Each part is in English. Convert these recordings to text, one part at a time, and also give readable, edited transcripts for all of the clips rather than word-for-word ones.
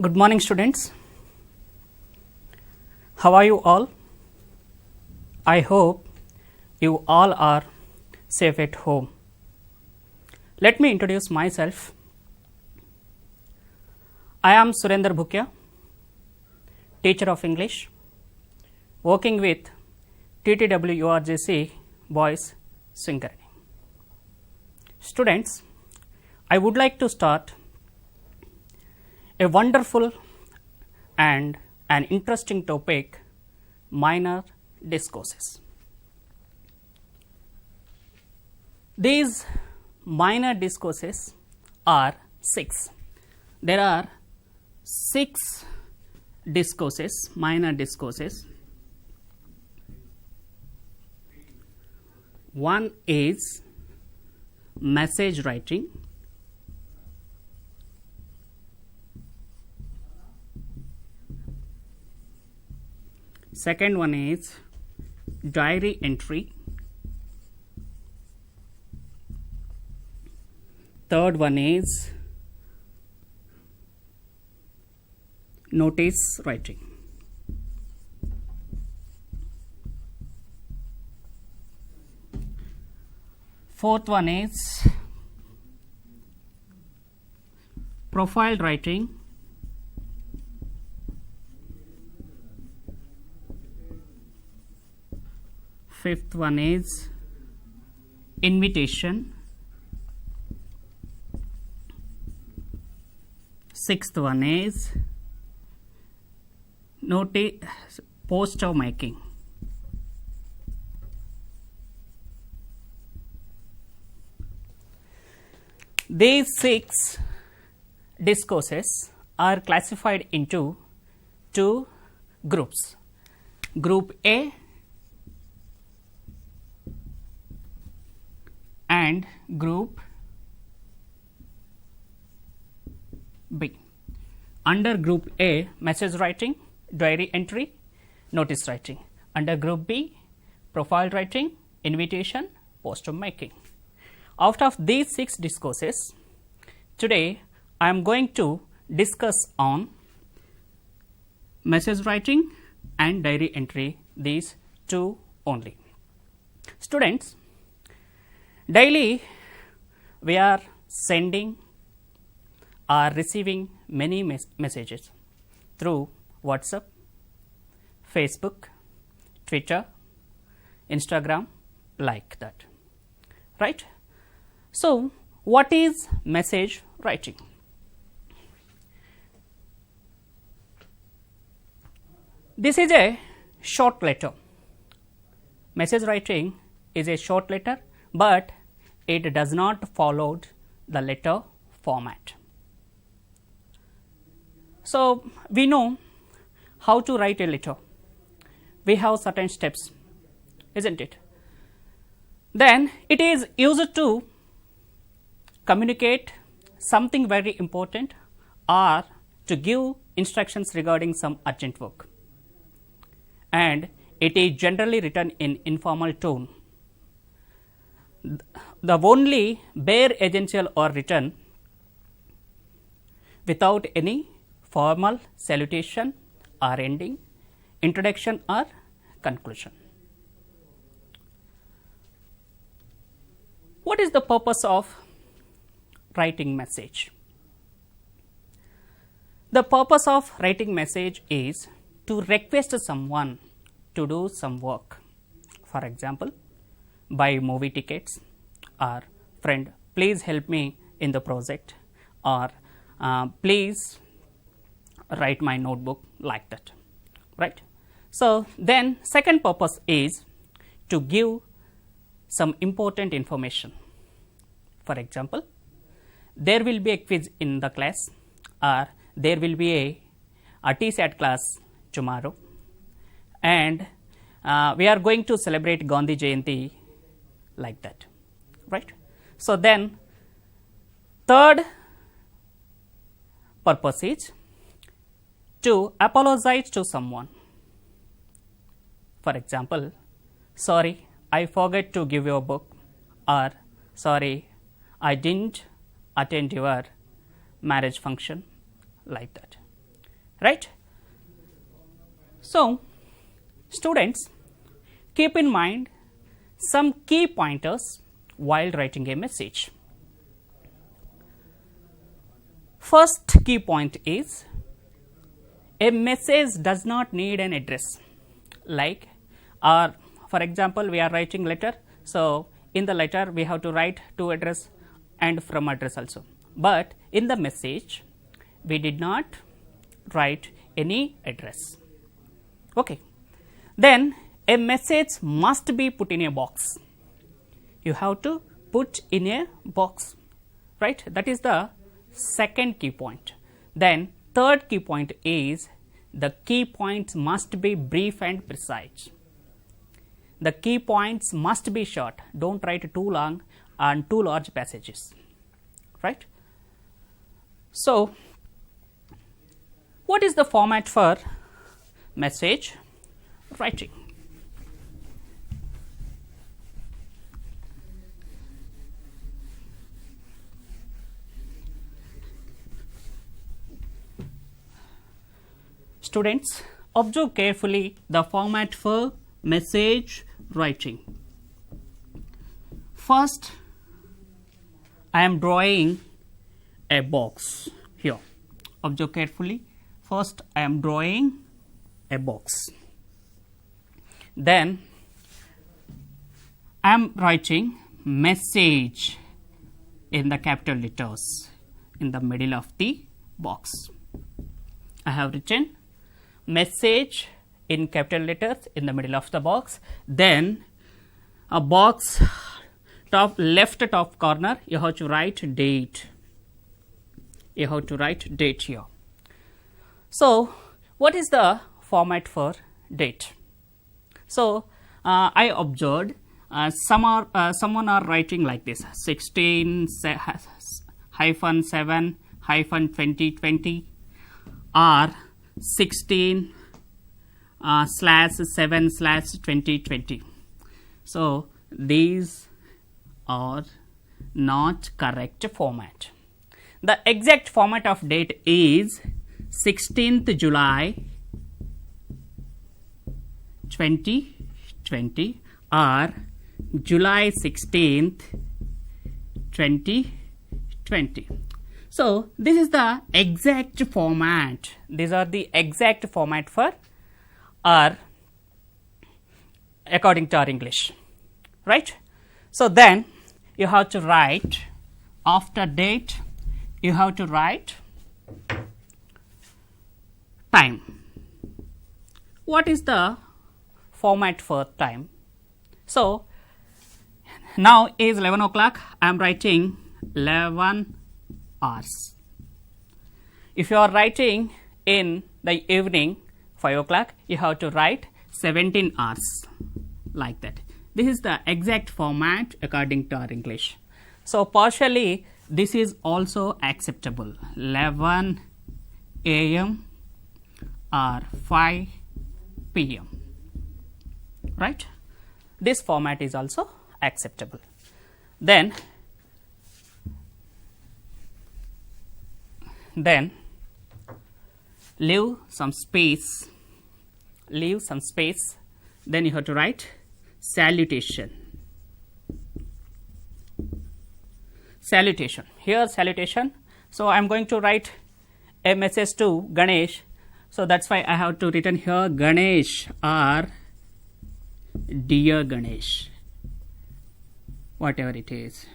Good morning, students. How are you all? I hope you all are safe at home. Let me introduce myself. I am Surendra Bhukia, teacher of English, working with TTWREIS Boys Singarani. Students, I would like to start a wonderful and an interesting topic, minor discourses. These minor discourses are 6. There are 6 discourses, minor discourses. One is message writing. Second one is diary entry. Third one is notice writing. Fourth one is profile writing. Fifth one is invitation. Sixth one is poster making. These 6 discourses are classified into 2 groups. Group A and group B. Under group A, message writing, diary entry, notice writing. Under group B, profile writing, invitation, poster making. Out of these 6 discourses, today I am going to discuss on message writing and diary entry, these 2 only. Students, daily we are sending or receiving many messages through WhatsApp, Facebook, Twitter, Instagram, like that, right? So, what is message writing? This is a short letter. Message writing is a short letter, but it does not follow the letter format. So, we know how to write a letter. We have certain steps, isn't it? Then it is used to communicate something very important or to give instructions regarding some urgent work. And it is generally written in informal tone. The only bare essential are written without any formal salutation or ending, introduction or conclusion. What is the purpose of writing message? The purpose of writing message is to request someone to do some work. For example, buy movie tickets, or friend, please help me in the project, or please write my notebook, like that, right? So, then second purpose is to give some important information. For example, there will be a quiz in the class, or there will be a TSAT class tomorrow, and we are going to celebrate Gandhi Jayanti, like that, right? So, then third purpose is to apologize to someone. For example, sorry, I forgot to give you a book, or sorry, I didn't attend your marriage function, like that, right? So, students, keep in mind some key pointers while writing a message. First key point is, a message does not need an address, like, or for example, we are writing letter, so in the letter we have to write to address and from address also, but in the message we did not write any address. Okay. Then a message must be put in a box. You have to put in a box, right? That is the second key point. Then third key point is, the key points must be brief and precise. The key points must be short. Don't write too long and too large passages, right? So, what is the format for message writing? Students, observe carefully the format for message writing. First, I am drawing a box here. Observe carefully. First, I am drawing a box. Then, I am writing message in the capital letters in the middle of the box. I have written message in capital letters in the middle of the box. Then a box left top corner, you have to write date. You have to write date here. So, what is the format for date? So, I observed someone are writing like this: 16-7-2020 or 16/7/2020. So, these are not correct format. The exact format of date is 16th July 2020 or July 16th 2020. So, this is the exact format. These are the exact format for our according to our English, right? So, then you have to write after date, you have to write time. What is the format for time? So, now is 11 o'clock, I am writing 11 hours. If you are writing in the evening 5 o'clock, you have to write 17 hours, like that. This is the exact format according to our English. So, partially this is also acceptable, 11 a.m. or 5 p.m. right? This format is also acceptable. Then leave some space, then you have to write salutation. Here salutation. So, I am going to write a message to Ganesh. So, that is why I have to written here Ganesh or dear Ganesh, whatever it is,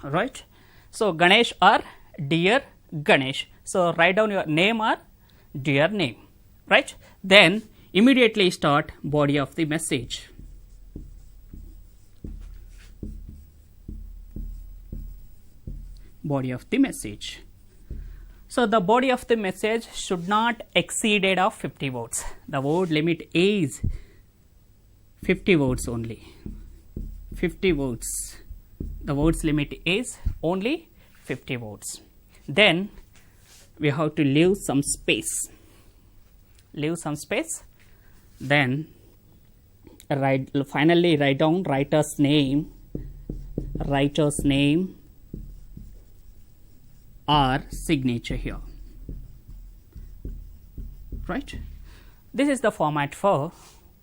right? So, Ganesh or dear Ganesh. So, write down your name or dear name, right? Then immediately start body of the message. Body of the message. So, the body of the message should not exceed of 50 words. The word limit is 50 words only. 50 words. The words limit is only 50 words. Then we have to leave some space. Then finally write down writer's name or signature here. right? This is the format for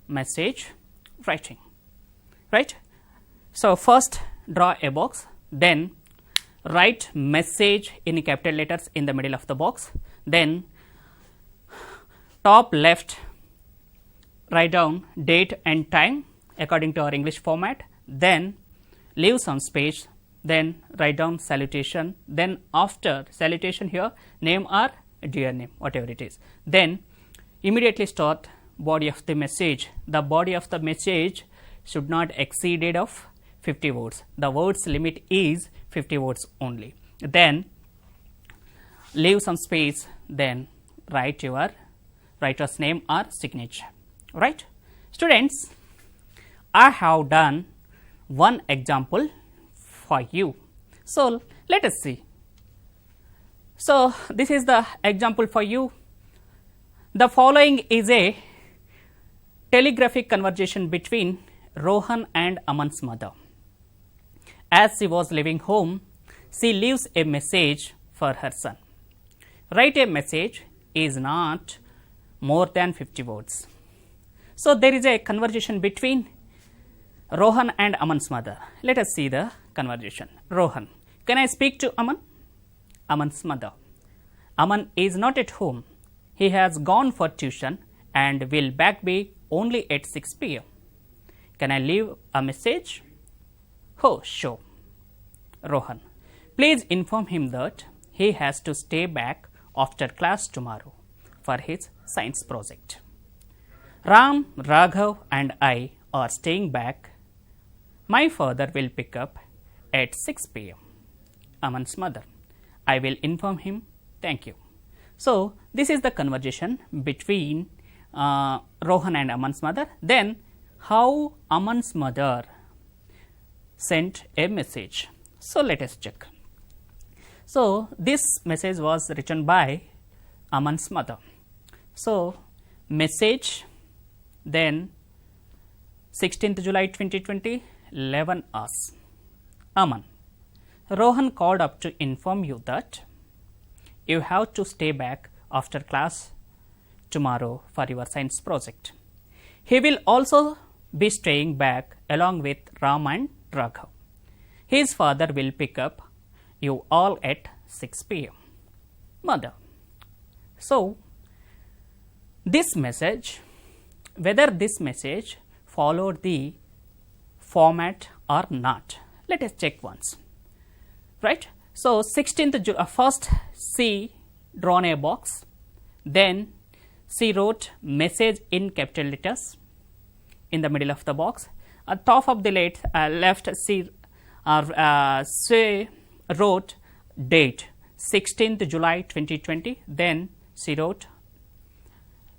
message writing, right? So, first draw a box, then write message in capital letters in the middle of the box, then top left write down date and time according to our English format, then leave some space, then write down salutation, then after salutation here name or dear name, whatever it is, then immediately start body of the message. The body of the message should not exceed of 50 words. The words limit is 50 words only. Then leave some space, then write your writer's name or signature, right? Students, I have done one example for you. So, let us see. So, this is the example for you. The following is a telegraphic conversation between Rohan and Aman's mother. As she was leaving home, she leaves a message for her son. Write a message is not more than 50 words. So, there is a conversation between Rohan and Aman's mother. Let us see the conversation. Rohan: can I speak to Aman? Aman's mother: Aman is not at home. He has gone for tuition and will back be only at 6 p.m. Can I leave a message? Oh, sure. Rohan: please inform him that he has to stay back after class tomorrow for his science project. Ram, Raghav and I are staying back. My father will pick up at 6 p.m. Aman's mother: I will inform him. Thank you. So, this is the conversation between Rohan and Aman's mother. Then, how Aman's mother sent a message. So, let us check. So, this message was written by Aman's mother. So, message, then 16th July 2020, 11 hours. Aman: Rohan called up to inform you that you have to stay back after class tomorrow for your science project. He will also be staying back along with Ram and Raghav. His father will pick up you all at 6 p.m. Mother: so, this message, whether this message followed the format or not, let us check once, right? So, 16th July, first she drawn a box, then she wrote message in capital letters in the middle of the box. At top of the left she wrote date 16th July 2020, then she wrote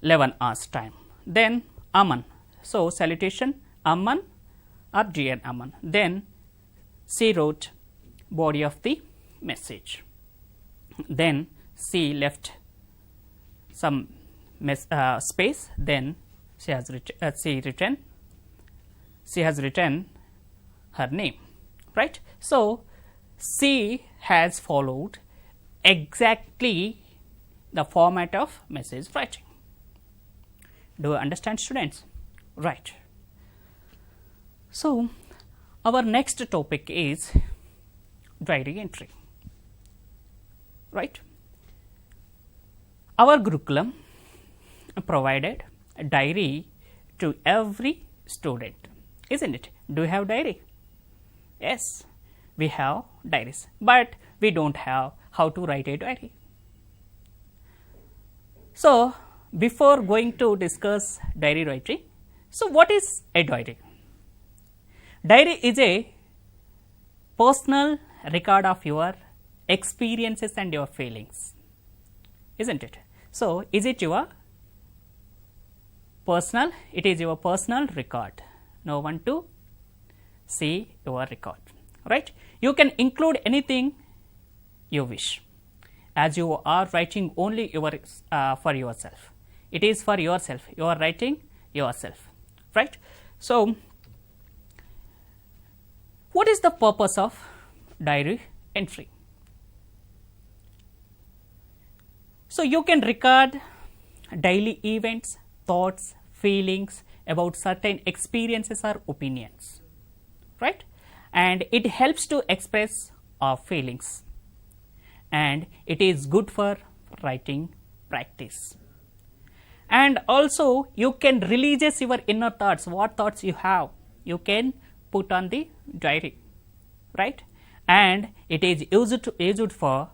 11 hours time. Then Aman, so salutation Aman or dear Aman, then she wrote body of the message. Then she left some space, then she has written her name, right? So, she has followed exactly the format of message writing. Do you understand, students? Right. So, our next topic is diary entry, right? Our Gurukulam provided a diary to every student, isn't it? Do you have diary? Yes, we have diaries, but we don't have how to write a diary. So, before going to discuss diary writing, so what is a diary? Diary is a personal record of your experiences and your feelings, isn't it? So, is it your personal? It is your personal record. No one to see your record, right? You can include anything you wish, as you are writing only for yourself. It is for yourself. You are writing yourself, right? So, what is the purpose of diary entry? So, you can record daily events, thoughts, feelings about certain experiences or opinions, right? And it helps to express our feelings, and it is good for writing practice. And also you can release your inner thoughts. What thoughts you have, you can put on the diary, right? And it is used for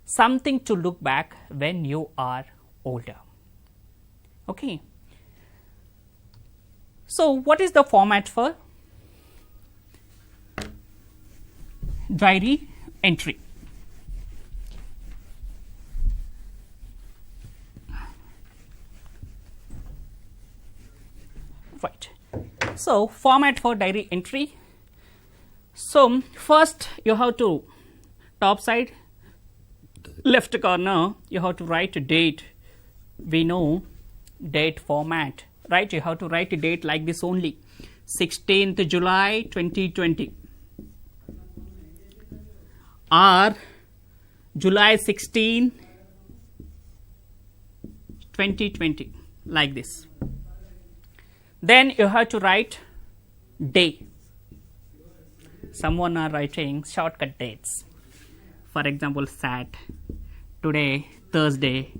something to look back when you are older. Okay. So what is the format for diary entry? Right. So format for diary entry. So first you have to, top side left corner, you have to write a date. We know date format, right? You have to write a date like this only, 16th July 2020 or July 16, 2020, like this. Then you have to write day. Someone are writing shortcut dates. For example, Sat, today, Thursday,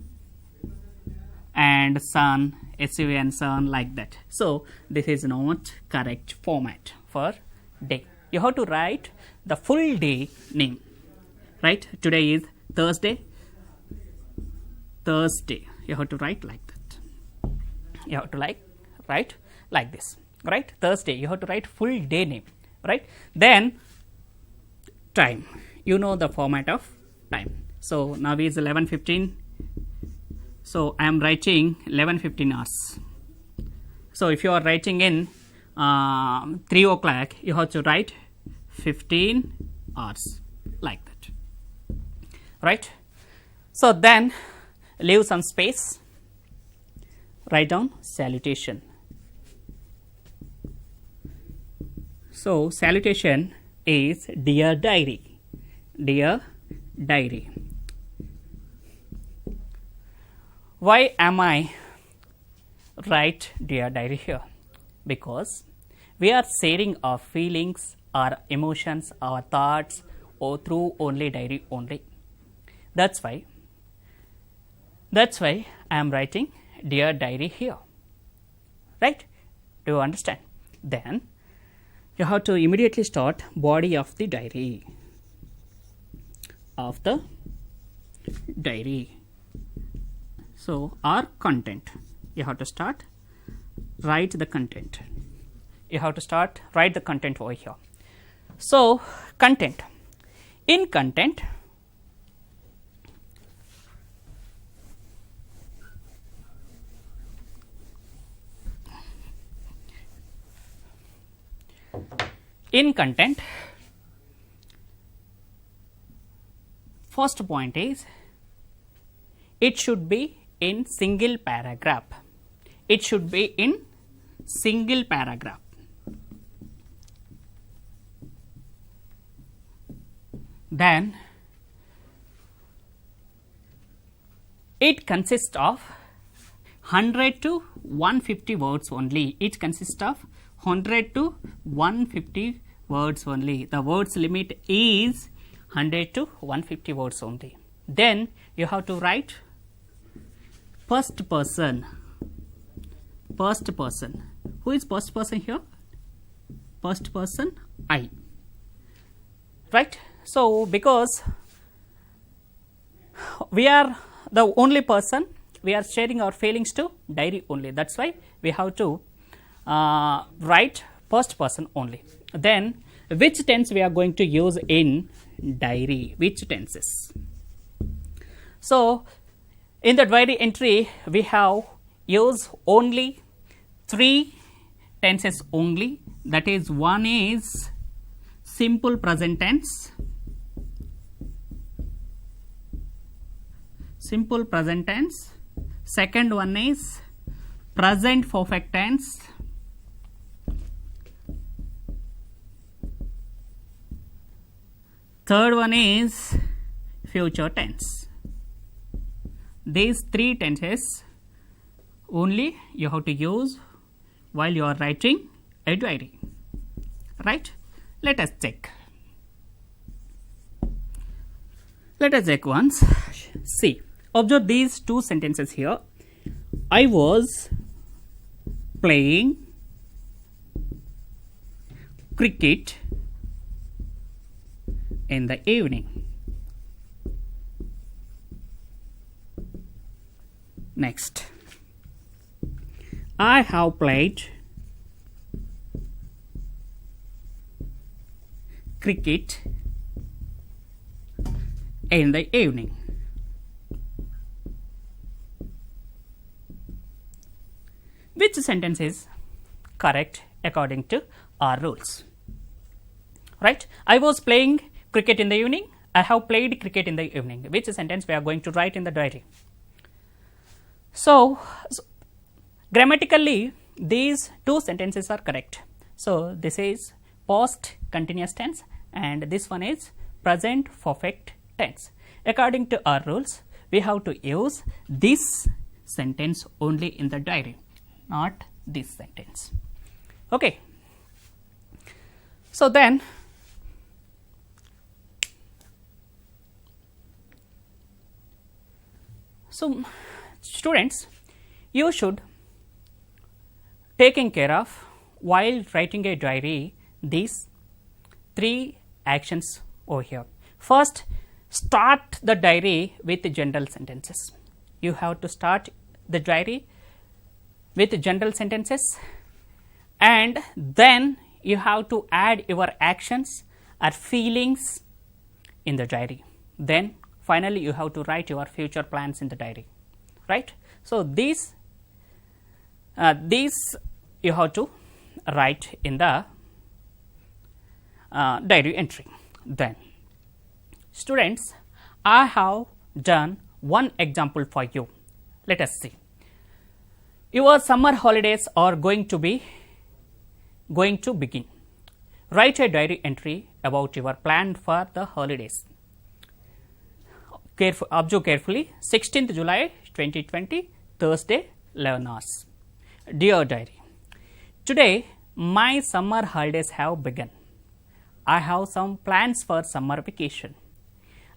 and sun, SUN sun, like that. So this is not correct format for day. You have to write the full day name, right? Today is Thursday. Thursday. You have to write like that. You have to write like this, right? Thursday. You have to write full day name, right? Then time. You know the format of time. So now is 11:15. So I am writing 11:15 hours. So if you are writing in 3 o'clock, you have to write 15 hours, like that, right? So then leave some space, write down salutation. So salutation is dear diary. Dear diary. Why am I write dear diary here? Because we are sharing our feelings, our emotions, our thoughts, or through only diary only. That's why I am writing dear diary here, right? Do you understand? Then you have to immediately start body of the diary. Of the diary. So our content, you have to start write the content. You have to start write the content over here. So content. In content, first point is it should be in single paragraph. It should be in single paragraph. Then it consists of 100 to 150 words only. It consists of 100 to 150 words only. The words limit is 100 to 150 words only. Then you have to write first person. First person. Who is first person here? First person, I. Right? So because we are the only person, we are sharing our feelings to diary only. That's why we have to write first person only. Then which tense we are going to use in diary? Which tenses? So in the diary entry we have used only 3 tenses only. That is, one is simple present tense. Simple present tense. Second one is present perfect tense. Third one is future tense. These 3 tenses only you have to use while you are writing a diary, right? Let us check. Let us check once. See, observe these two sentences here. I was playing cricket in the evening. Next, I have played cricket in the evening. Which sentence is correct according to our rules? Right? I was playing cricket in the evening. I have played cricket in the evening. Which sentence we are going to write in the diary? So grammatically, these two sentences are correct. So this is past continuous tense and this one is present perfect tense. According to our rules, we have to use this sentence only in the diary, not this sentence. Okay. So then, students, you should taking care of while writing a diary these three actions over here. First, start the diary with general sentences. You have to start the diary with general sentences and then you have to add your actions or feelings in the diary. Then finally you have to write your future plans in the diary, right? So these you have to write in the diary entry. Then students, I have done one example for you. Let us see. Your summer holidays are going to begin. Write a diary entry about your plan for the holidays. Observe carefully. 16th July 2020, Thursday, 11 hours. Dear diary, today my summer holidays have begun. I have some plans for summer vacation.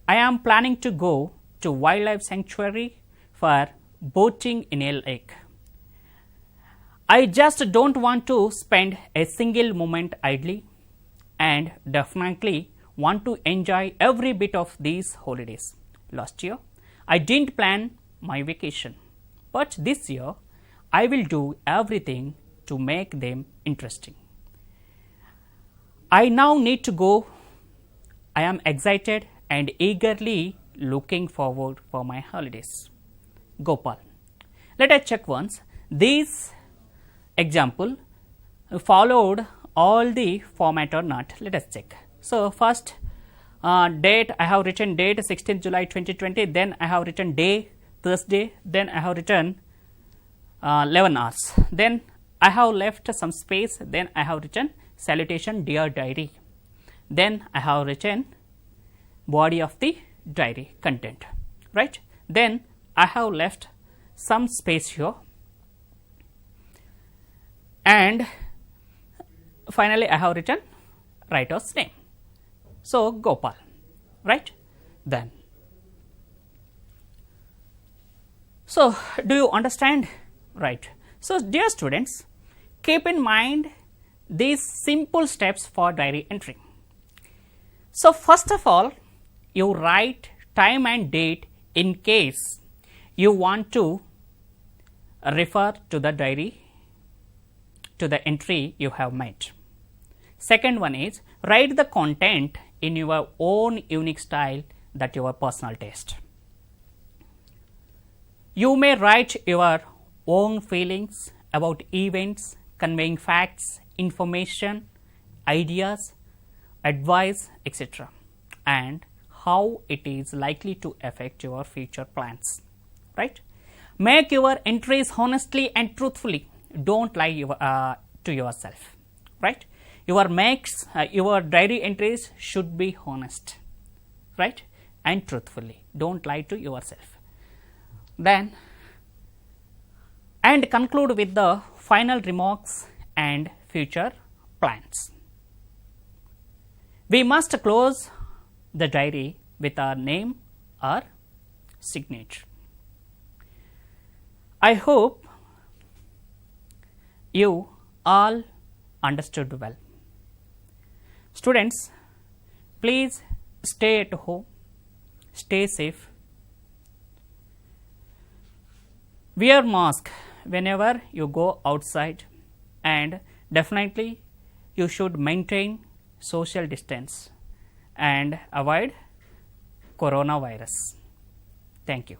I am planning to go to wildlife sanctuary for boating in a lake. I just don't want to spend a single moment idly and definitely want to enjoy every bit of these holidays. Last year, I didn't plan my vacation, but this year, I will do everything to make them interesting. I now need to go. I am excited and eagerly looking forward for my holidays. Gopal. Let us check once. This example followed all the format or not. Let us check. So first date, I have written date 16th July 2020, then I have written day Thursday, then I have written 11 hours, then I have left some space, then I have written salutation dear diary, then I have written body of the diary content, right? Then I have left some space here and finally I have written writer's name. So Gopal, right? Then, so do you understand? Right. So dear students, keep in mind these simple steps for diary entry. So first of all, you write time and date in case you want to refer to the diary, to the entry you have made. Second one is write the content in your own unique style, that your personal taste. You may write your own feelings about events, conveying facts, information, ideas, advice, etc., and how it is likely to affect your future plans, right? Make your entries honestly and truthfully. Don't lie to yourself, right? Your diary entries should be honest, right, and truthfully. Don't lie to yourself. Then and conclude with the final remarks and future plans. We must close the diary with our name or signature. I hope you all understood well. Students, please stay at home, stay safe, wear mask whenever you go outside, and definitely you should maintain social distance and avoid coronavirus. Thank you.